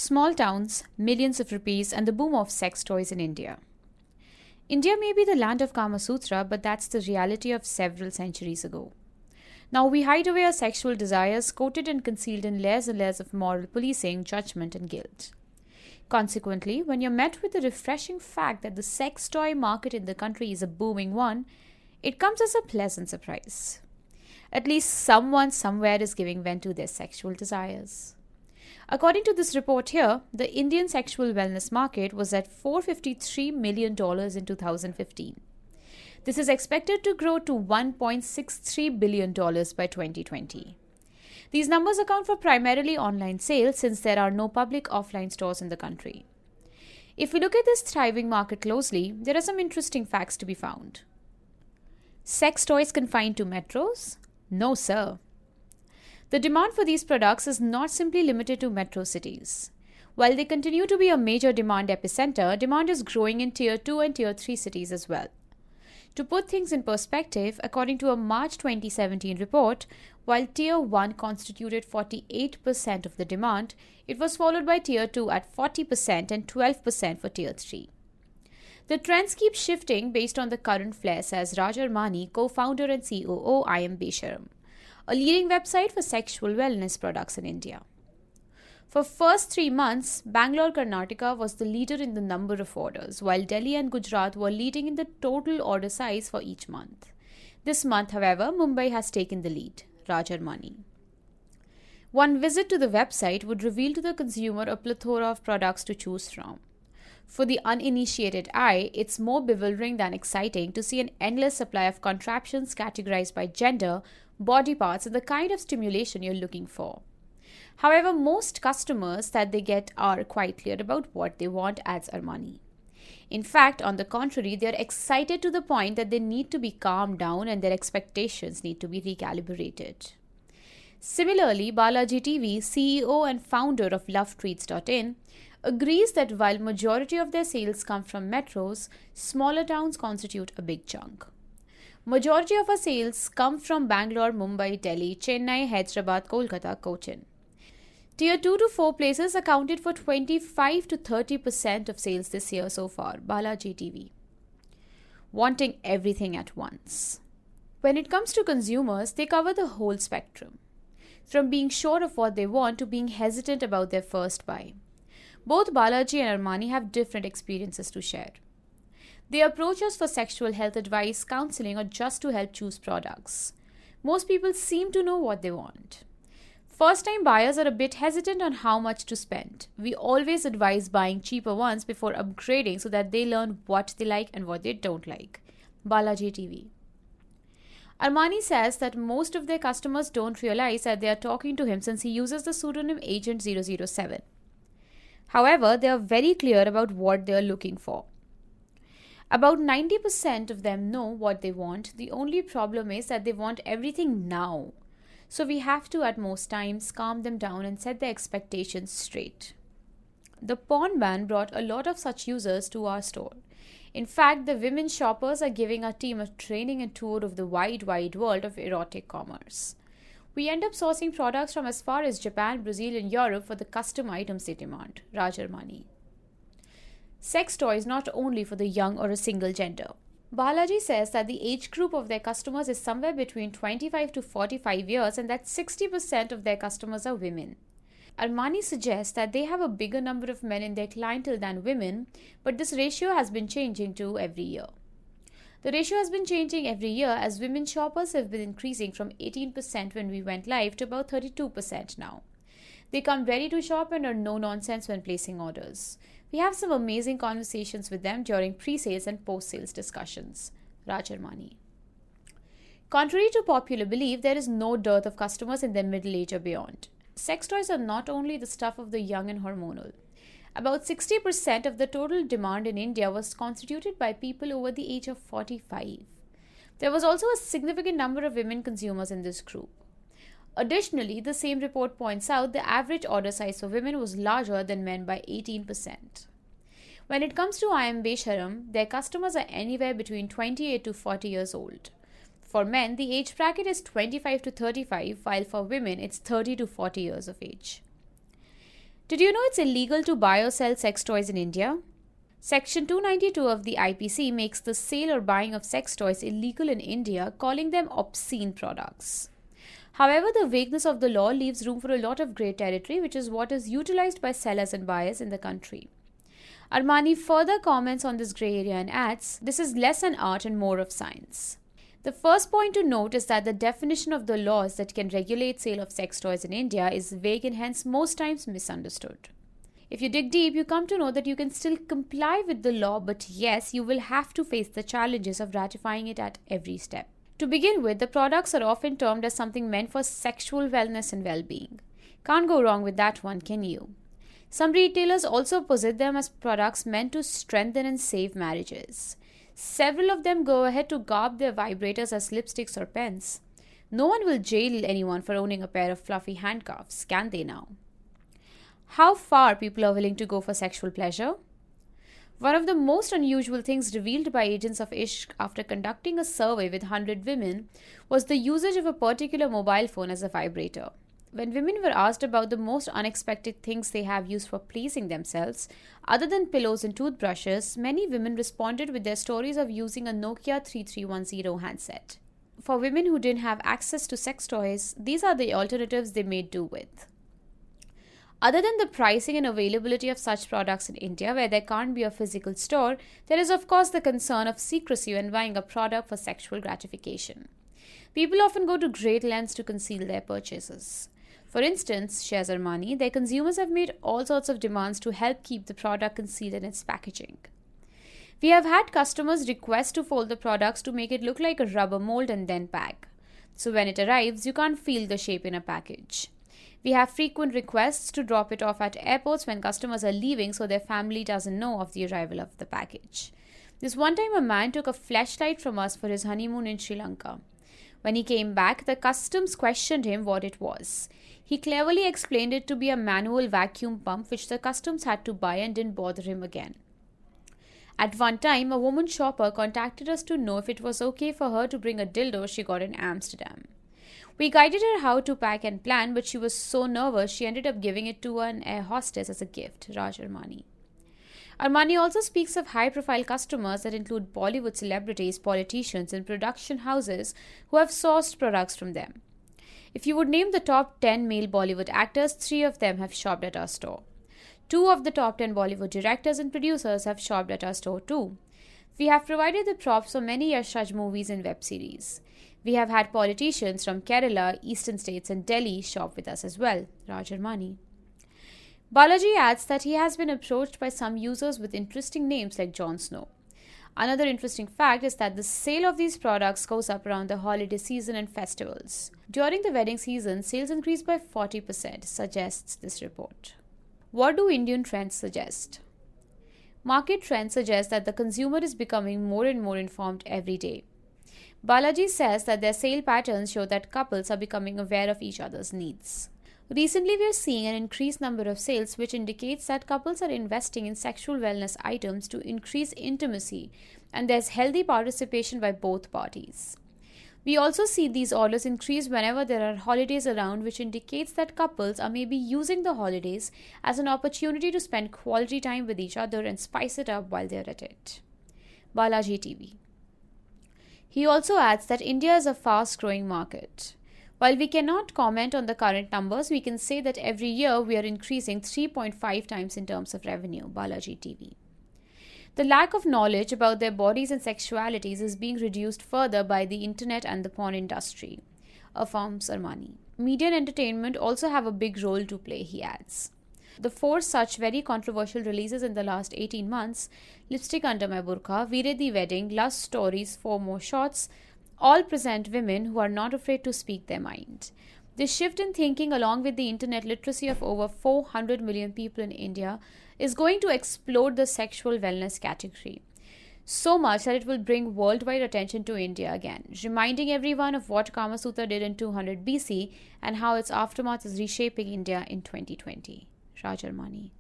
Small towns, millions of rupees, and the boom of sex toys in India. India may be the land of Kama Sutra, but that's the reality of several centuries ago. Now we hide away our sexual desires, coated and concealed in layers and layers of moral policing, judgment, and guilt. Consequently, when you're met with the refreshing fact that the sex toy market in the country is a booming one, it comes as a pleasant surprise. At least someone somewhere is giving vent to their sexual desires. According to this report here, the Indian sexual wellness market was at $453 million in 2015. This is expected to grow to $1.63 billion by 2020. These numbers account for primarily online sales since there are no public offline stores in the country. If we look at this thriving market closely, there are some interesting facts to be found. Sex toys confined to metros? No, sir. The demand for these products is not simply limited to metro cities. While they continue to be a major demand epicenter, demand is growing in Tier 2 and Tier 3 cities as well. To put things in perspective, according to a March 2017 report, while Tier 1 constituted 48% of the demand, it was followed by Tier 2 at 40% and 12% for Tier 3. The trends keep shifting based on the current flair, says Raj Armani, co-founder and COO I Am Besharam, a leading website for sexual wellness products in India. For first 3 months, Bangalore, Karnataka was the leader in the number of orders, while Delhi and Gujarat were leading in the total order size for each month. This month, however, Mumbai has taken the lead, Raj Armani. One visit to the website would reveal to the consumer a plethora of products to choose from. For the uninitiated eye, it's more bewildering than exciting to see an endless supply of contraptions categorized by gender, body parts, and the kind of stimulation you're looking for. However, most customers that they get are quite clear about what they want, adds Armani. In fact, on the contrary, they are excited to the point that they need to be calmed down and their expectations need to be recalibrated. Similarly, Balaji TV, CEO and founder of LoveTreats.in, agrees that while majority of their sales come from metros, smaller towns constitute a big chunk. Majority of our sales come from Bangalore, Mumbai, Delhi, Chennai, Hyderabad, Kolkata, Cochin. Tier 2 to 4 places accounted for 25 to 30% of sales this year so far, Balaji TV. Wanting everything at once. When it comes to consumers, they cover the whole spectrum, from being sure of what they want to being hesitant about their first buy. Both Balaji and Armani have different experiences to share. They approach us for sexual health advice, counseling, or just to help choose products. Most people seem to know what they want. First-time buyers are a bit hesitant on how much to spend. We always advise buying cheaper ones before upgrading so that they learn what they like and what they don't like. Balaji TV. Armani says that most of their customers don't realize that they are talking to him since he uses the pseudonym Agent 007. However, they are very clear about what they are looking for. About 90% of them know what they want. The only problem is that they want everything now. So we have to, at most times, calm them down and set their expectations straight. The porn ban brought a lot of such users to our store. In fact, the women shoppers are giving our team a training and tour of the wide world of erotic commerce. We end up sourcing products from as far as Japan, Brazil, and Europe for the custom items they demand, Raj Armani. Sex toys not only for the young or a single gender. Balaji says that the age group of their customers is somewhere between 25 to 45 years and that 60% of their customers are women. Armani suggests that they have a bigger number of men in their clientele than women, but this ratio has been changing too every year. The ratio has been changing every year as women shoppers have been increasing from 18% when we went live to about 32% now. They come ready to shop and are no nonsense when placing orders. We have some amazing conversations with them during pre-sales and post-sales discussions. Raj Armani. Contrary to popular belief, there is no dearth of customers in their middle age or beyond. Sex toys are not only the stuff of the young and hormonal. About 60% of the total demand in India was constituted by people over the age of 45. There was also a significant number of women consumers in this group. Additionally, the same report points out the average order size for women was larger than men by 18%. When it comes to I Am Besharam, their customers are anywhere between 28 to 40 years old. For men, the age bracket is 25 to 35, while for women, it's 30 to 40 years of age. Did you know it's illegal to buy or sell sex toys in India? Section 292 of the IPC makes the sale or buying of sex toys illegal in India, calling them obscene products. However, the vagueness of the law leaves room for a lot of grey territory, which is what is utilized by sellers and buyers in the country. Armani further comments on this grey area and adds, "This is less an art and more of science." The first point to note is that the definition of the laws that can regulate sale of sex toys in India is vague and hence most times misunderstood. If you dig deep, you come to know that you can still comply with the law, but yes, you will have to face the challenges of ratifying it at every step. To begin with, the products are often termed as something meant for sexual wellness and well-being. Can't go wrong with that one, can you? Some retailers also posit them as products meant to strengthen and save marriages. Several of them go ahead to garb their vibrators as lipsticks or pens. No one will jail anyone for owning a pair of fluffy handcuffs, can they now? How far people are willing to go for sexual pleasure? One of the most unusual things revealed by agents of Ishq after conducting a survey with 100 women was the usage of a particular mobile phone as a vibrator. When women were asked about the most unexpected things they have used for pleasing themselves, other than pillows and toothbrushes, many women responded with their stories of using a Nokia 3310 handset. For women who didn't have access to sex toys, these are the alternatives they made do with. Other than the pricing and availability of such products in India, where there can't be a physical store, there is of course the concern of secrecy when buying a product for sexual gratification. People often go to great lengths to conceal their purchases. For instance, shares Armani, their consumers have made all sorts of demands to help keep the product concealed in its packaging. We have had customers request to fold the products to make it look like a rubber mold and then pack. So when it arrives, you can't feel the shape in a package. We have frequent requests to drop it off at airports when customers are leaving so their family doesn't know of the arrival of the package. This one time a man took a flashlight from us for his honeymoon in Sri Lanka. When he came back, the customs questioned him what it was. He cleverly explained it to be a manual vacuum pump which the customs had to buy and didn't bother him again. At one time, a woman shopper contacted us to know if it was okay for her to bring a dildo she got in Amsterdam. We guided her how to pack and plan, but she was so nervous she ended up giving it to an air hostess as a gift, Raj Armani. Armani also speaks of high-profile customers that include Bollywood celebrities, politicians, and production houses who have sourced products from them. If you would name the top 10 male Bollywood actors, 3 of them have shopped at our store. 2 of the top 10 Bollywood directors and producers have shopped at our store too. We have provided the props for many Yash Raj movies and web series. We have had politicians from Kerala, Eastern States, and Delhi shop with us as well, Raj Armani. Balaji adds that he has been approached by some users with interesting names like Jon Snow. Another interesting fact is that the sale of these products goes up around the holiday season and festivals. During the wedding season, sales increase by 40%, suggests this report. What do Indian trends suggest? Market trends suggest that the consumer is becoming more and more informed every day. Balaji says that their sale patterns show that couples are becoming aware of each other's needs. Recently, we are seeing an increased number of sales, which indicates that couples are investing in sexual wellness items to increase intimacy, and there's healthy participation by both parties. We also see these orders increase whenever there are holidays around, which indicates that couples are maybe using the holidays as an opportunity to spend quality time with each other and spice it up while they're at it. Balaji TV. He also adds that India is a fast-growing market. While we cannot comment on the current numbers, we can say that every year we are increasing 3.5 times in terms of revenue, Balaji TV. The lack of knowledge about their bodies and sexualities is being reduced further by the internet and the porn industry, affirms Armani. Media and entertainment also have a big role to play, he adds. The 4 such very controversial releases in the last 18 months, Lipstick Under My Burqa, Veere the Wedding, Lust Stories, 4 More Shots, all present women who are not afraid to speak their mind. This shift in thinking, along with the internet literacy of over 400 million people in India, is going to explode the sexual wellness category. So much that it will bring worldwide attention to India again, reminding everyone of what Kama Sutra did in 200 BC and how its aftermath is reshaping India in 2020. Raj Armani.